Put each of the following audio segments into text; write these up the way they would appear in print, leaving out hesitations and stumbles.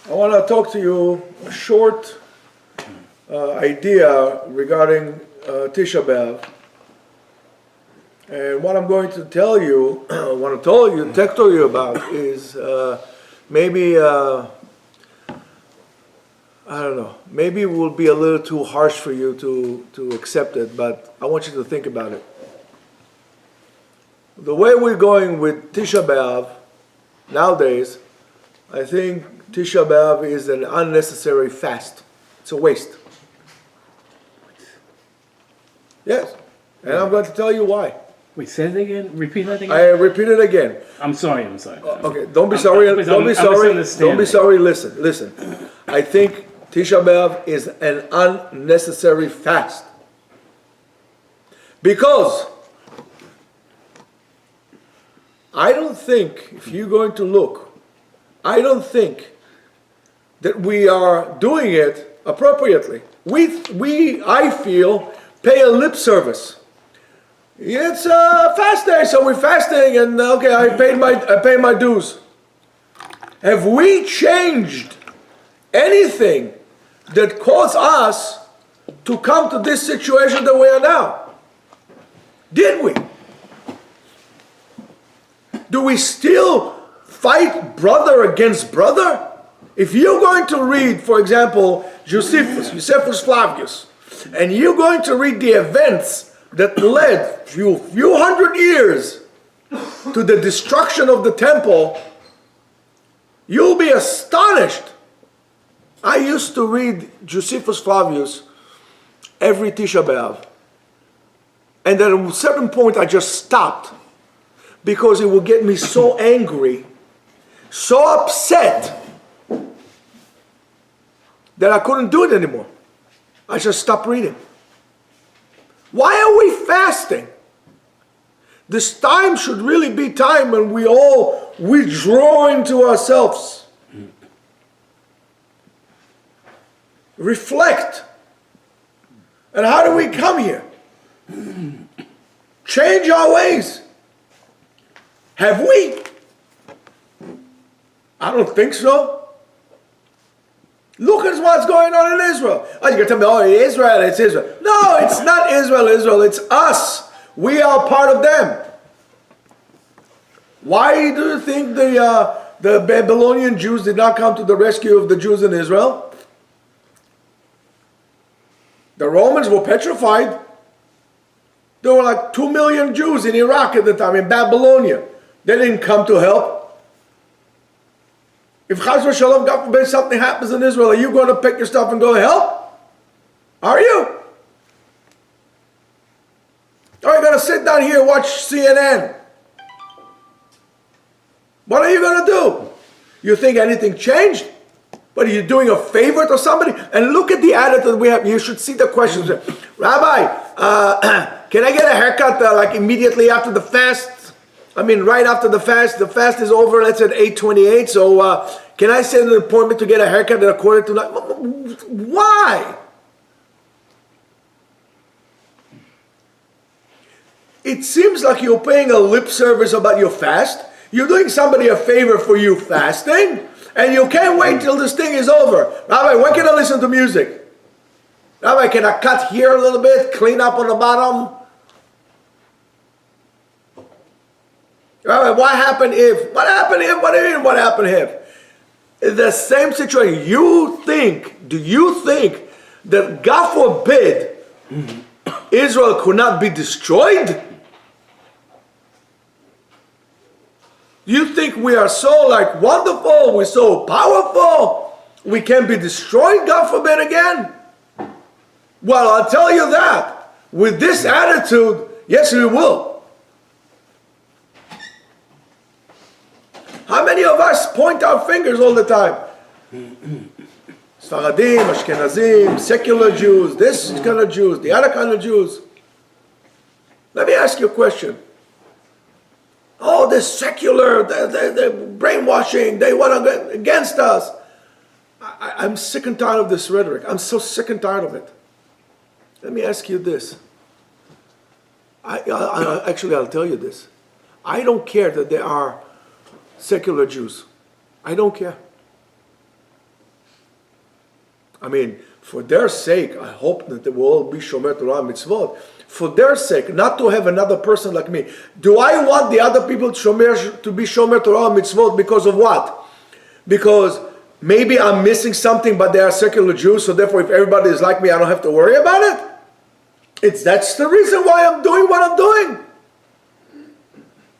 I want to talk to you a short idea regarding Tisha B'Av. And what I'm going to tell you, talk to you about is maybe, I don't know, maybe it will be a little too harsh for you to accept it, but I want you to think about it. The way we're going with Tisha B'Av nowadays, I think Tisha B'Av is an unnecessary fast. It's a waste. Yes, and I'm going to tell you why. Wait, say it again. Repeat that again. I repeat it again. I'm sorry. Okay, don't be sorry. Don't be sorry. Don't be sorry. Listen. I think Tisha B'Av is an unnecessary fast because I don't think, if you're going to look, I don't think that we are doing it appropriately. I feel, pay a lip service. It's a fast day, so we're fasting, and okay, I pay my dues. Have we changed anything that caused us to come to this situation that we are now? Did we? Do we still fight brother against brother? If you're going to read, for example, Josephus Flavius, and you're going to read the events that led few hundred years to the destruction of the temple, you'll be astonished. I used to read Josephus Flavius every Tisha B'Av, and at a certain point I just stopped because it would get me so angry, so upset, that I couldn't do it anymore. I just stopped reading. Why are we fasting? This time should really be time when we all withdraw into ourselves. Reflect. And how do we come here? Change our ways. Have we? I don't think so. Look at what's going on in Israel. Oh, you're going to tell me, oh, Israel, it's Israel. No, it's not Israel, it's us. We are part of them. Why do you think the Babylonian Jews did not come to the rescue of the Jews in Israel? The Romans were petrified. There were like 2 million Jews in Iraq at the time, in Babylonia. They didn't come to help. If Chas v'Shalom, God forbid, something happens in Israel, are you going to pick your stuff and go help? Are you? Or are you going to sit down here and watch CNN? What are you going to do? You think anything changed? But are you doing a favor to somebody? And look at the attitude we have. You should see the questions. Rabbi, can I get a haircut like immediately after the fast? I mean, right after the fast. The fast is over, let's at 8:28. So can I set an appointment to get a haircut at a quarter to 9? Why? It seems like you're paying a lip service about your fast. You're doing somebody a favor for you fasting, and you can't wait till this thing is over. Rabbi, when can I listen to music? Rabbi, can I cut here a little bit, clean up on the bottom? Rabbi, what happened if? What happened if? What do you mean, what happened if? It's the same situation. Do you think that, God forbid, Israel could not be destroyed? You think we are so wonderful, we're so powerful, we can be destroyed, God forbid, again? Well, I'll tell you that. With this attitude, yes, we will. How many of us point our fingers all the time? Sfaradim, Ashkenazim, secular Jews, this kind of Jews, the other kind of Jews. Let me ask you a question. Oh, they're secular, they're brainwashing, they want to go against us. I'm sick and tired of this rhetoric. I'm so sick and tired of it. Let me ask you this. Actually, I'll tell you this. I don't care that there are secular Jews. I don't care. I mean, for their sake, I hope that they will all be Shomer Torah mitzvot. For their sake, not to have another person like me. Do I want the other people to be Shomer Torah mitzvot because of what? Because maybe I'm missing something, but they are secular Jews, so therefore if everybody is like me, I don't have to worry about it? That's the reason why I'm doing what I'm doing.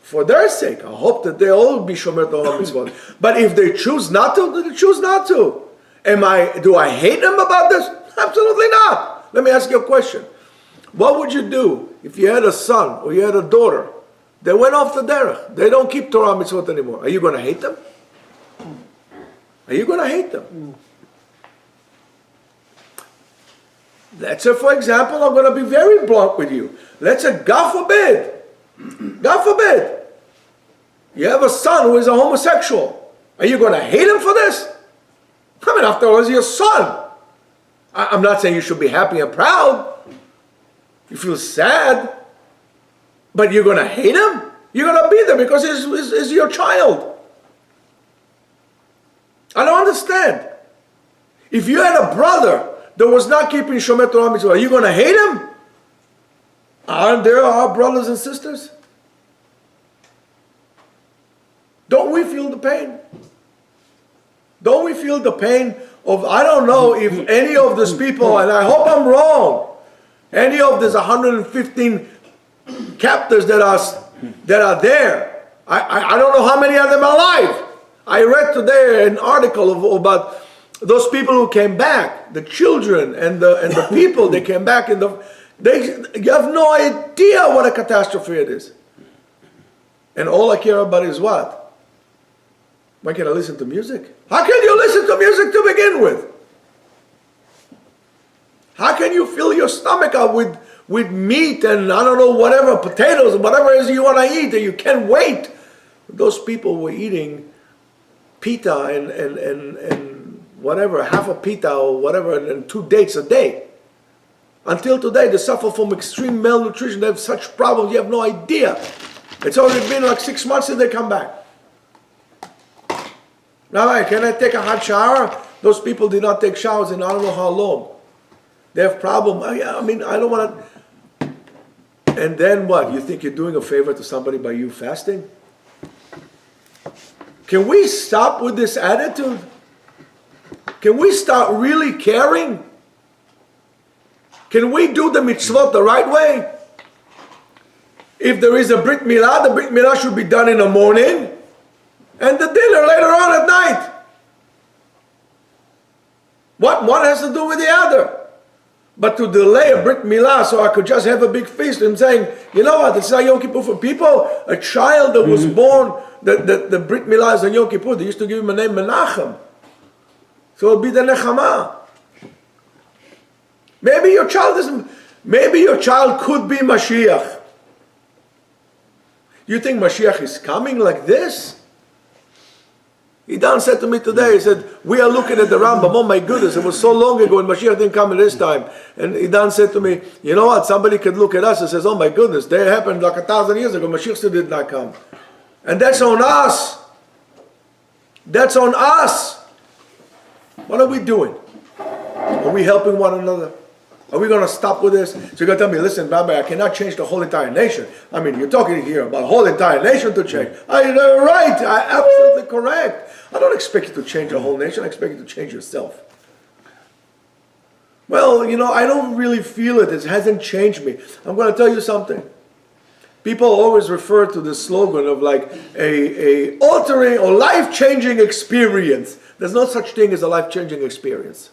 For their sake, I hope that they all be Shomer Torah mitzvot. But if they choose not to, then they choose not to. Do I hate them about this? Absolutely not. Let me ask you a question. What would you do if you had a son or you had a daughter? They went off the derech. They don't keep Torah mitzvot anymore. Are you going to hate them? Are you going to hate them? Let's say, for example, I'm going to be very blunt with you. Let's say, God forbid, you have a son who is a homosexual. Are you going to hate him for this? I mean, after all, he's your son. I'm not saying you should be happy and proud. You feel sad, but you're going to hate him? You're going to be there because he's your child. I don't understand. If you had a brother that was not keeping Shomer Torah mitzvah, are you going to hate him? Aren't there our brothers and sisters? Don't we feel the pain? Don't we feel the pain of, I don't know if any of these people, and I hope I'm wrong, any of these 115 captors that are there, I don't know how many of them are alive. I read today an article about those people who came back, the children and the people that came back you have no idea what a catastrophe it is. And all I care about is what? Why can't I listen to music? How can you listen to music to begin with? How can you fill your stomach up with meat and I don't know, whatever, potatoes, whatever it is you want to eat, and you can't wait? Those people were eating pita and whatever, half a pita or whatever, and 2 dates a day. Until today, they suffer from extreme malnutrition. They have such problems, you have no idea. It's already been like 6 months since they come back. Now, can I take a hot shower? Those people did not take showers in I don't know how long. They have problems. I mean, I don't want to. And then what? You think you're doing a favor to somebody by you fasting? Can we stop with this attitude? Can we start really caring? Can we do the mitzvot the right way? If there is a Brit Milah, the Brit Milah should be done in the morning, and the dinner later on at night. What one has to do with the other? But to delay a Brit Milah so I could just have a big feast and saying, you know what, it's not Yom Kippur for people. A child that was born, the Brit Milah is on Yom Kippur. They used to give him a name Menachem. So it'll be the Nechama. Maybe your child could be Mashiach. You think Mashiach is coming like this? Idan said to me today, he said, we are looking at the Rambam, oh my goodness, it was so long ago and Mashiach didn't come at this time. And Idan said to me, you know what, somebody could look at us and says, oh my goodness, that happened like 1,000 years ago, Mashiach still did not come. And that's on us. That's on us. What are we doing? Are we helping one another? Are we going to stop with this? So you're going to tell me, listen, Rabbi, I cannot change the whole entire nation. I mean, you're talking here about the whole entire nation to change. You're right. Absolutely correct. I don't expect you to change the whole nation. I expect you to change yourself. Well, you know, I don't really feel it. It hasn't changed me. I'm going to tell you something. People always refer to the slogan of like a altering or life-changing experience. There's no such thing as a life-changing experience.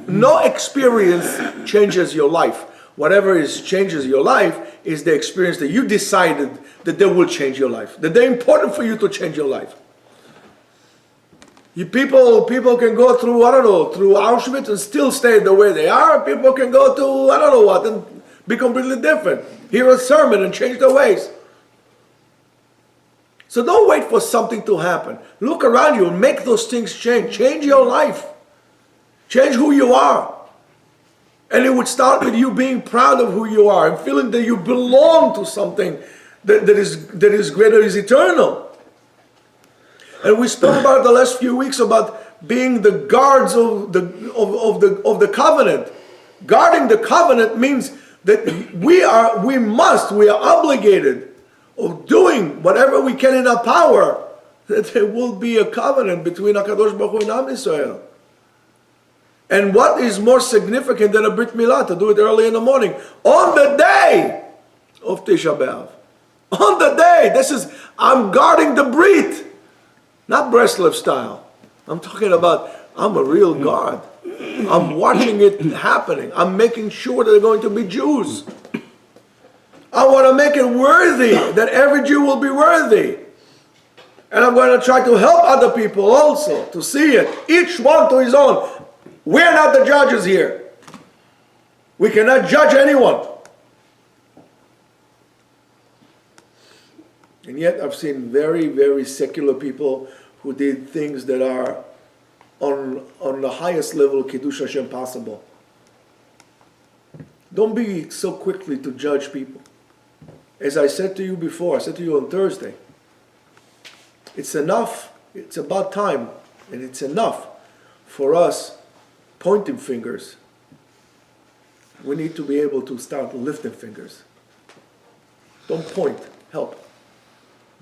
No experience changes your life. Whatever changes your life is the experience that you decided that they will change your life. That they're important for you to change your life. People can go through, I don't know, through Auschwitz and still stay the way they are. People can go to, I don't know what, and be completely different. Hear a sermon and change their ways. So don't wait for something to happen. Look around you and make those things change. Change your life. Change who you are. And it would start with you being proud of who you are and feeling that you belong to something that is greater, is eternal. And we spoke about the last few weeks about being the guards of the covenant. Guarding the covenant means that we are obligated of doing whatever we can in our power, that there will be a covenant between HaKadosh Baruch Hu and Am Yisrael. And what is more significant than a Brit Milah, to do it early in the morning, on the day of Tisha B'Av. On the day, I'm guarding the Brit, not Breslev style. I'm talking about, I'm a real guard. I'm watching it happening. I'm making sure that they're going to be Jews. I want to make it worthy, that every Jew will be worthy. And I'm going to try to help other people also to see it. Each one to his own. We're not the judges here. We cannot judge anyone. And yet I've seen very, very secular people who did things that are on the highest level of Kiddush Hashem possible. Don't be so quickly to judge people. As I said to you before, I said to you on Thursday, it's enough, it's about time, and it's enough for us pointing fingers. We need to be able to start lifting fingers. Don't point, help.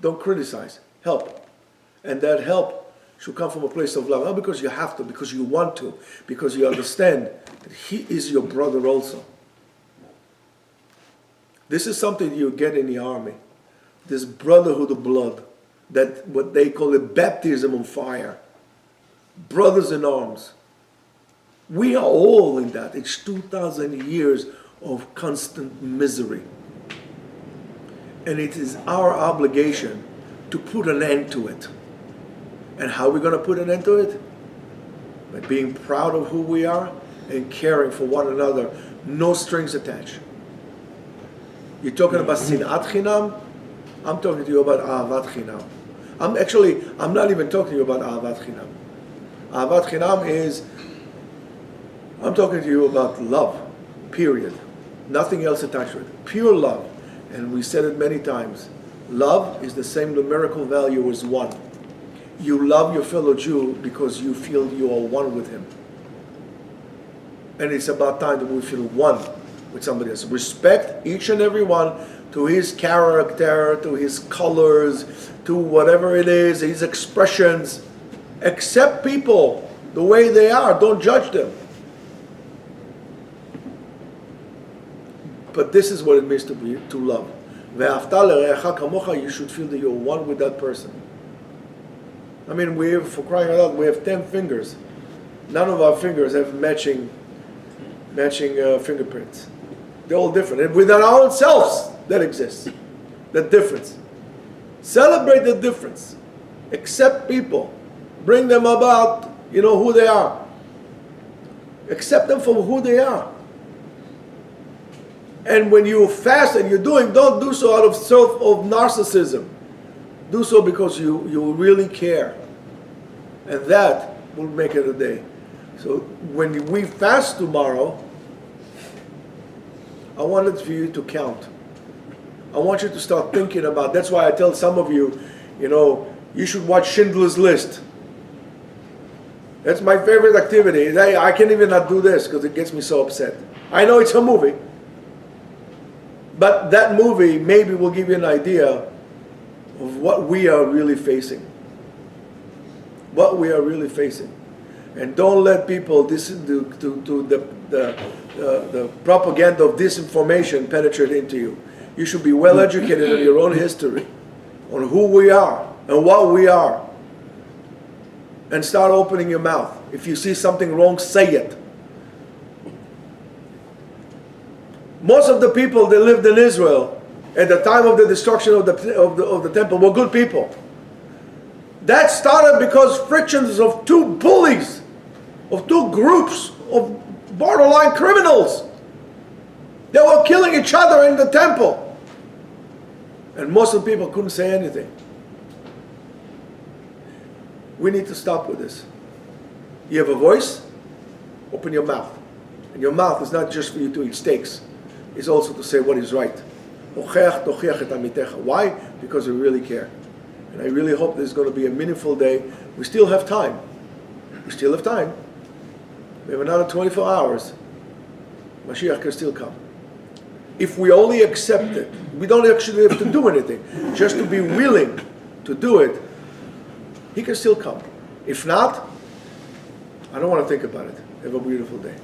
Don't criticize, help. And that help should come from a place of love. Not because you have to, because you want to, because you understand that he is your brother also. This is something you get in the army. This brotherhood of blood, that what they call a baptism on fire. Brothers in arms. We are all in that. It's 2,000 years of constant misery. And it is our obligation to put an end to it. And how are we going to put an end to it? By being proud of who we are and caring for one another. No strings attached. You're talking about sinat chinam? I'm talking to you about ahavat chinam. I'm not even talking to you about ahavat chinam. Ahavat chinam is, I'm talking to you about love, period. Nothing else attached to it. Pure love. And we said it many times. Love is the same numerical value as one. You love your fellow Jew because you feel you are one with him. And it's about time that we feel one with somebody else. Respect each and every one to his character, to his colors, to whatever it is, his expressions. Accept people the way they are. Don't judge them. But this is what it means to love. You should feel that you're one with that person. I mean, for crying out loud, we have 10 fingers. None of our fingers have matching fingerprints. They're all different. And within our own selves, that exists. That difference. Celebrate the difference. Accept people. Bring them about, who they are. Accept them for who they are. And when you fast and don't do so out of narcissism. Do so because you really care. And that will make it a day. So when we fast tomorrow, I wanted for you to count. I want you to start thinking about, that's why I tell some of you, you should watch Schindler's List. That's my favorite activity. I can't even not do this because it gets me so upset. I know it's a movie. But that movie maybe will give you an idea of what we are really facing. What we are really facing. And don't let people the propaganda of disinformation penetrate into you. You should be well educated on your own history, on who we are and what we are. And start opening your mouth. If you see something wrong, say it. Most of the people that lived in Israel at the time of the destruction of the temple were good people. That started because frictions of two bullies, of two groups of borderline criminals. They were killing each other in the temple. And most of the people couldn't say anything. We need to stop with this. You have a voice? Open your mouth. And your mouth is not just for you to eat steaks. It's also to say what is right. Why? Because we really care. And I really hope this is going to be a meaningful day. We still have time. We still have time. We have another 24 hours. Mashiach can still come. If we only accept it, we don't actually have to do anything. Just to be willing to do it, he can still come. If not, I don't want to think about it. Have a beautiful day.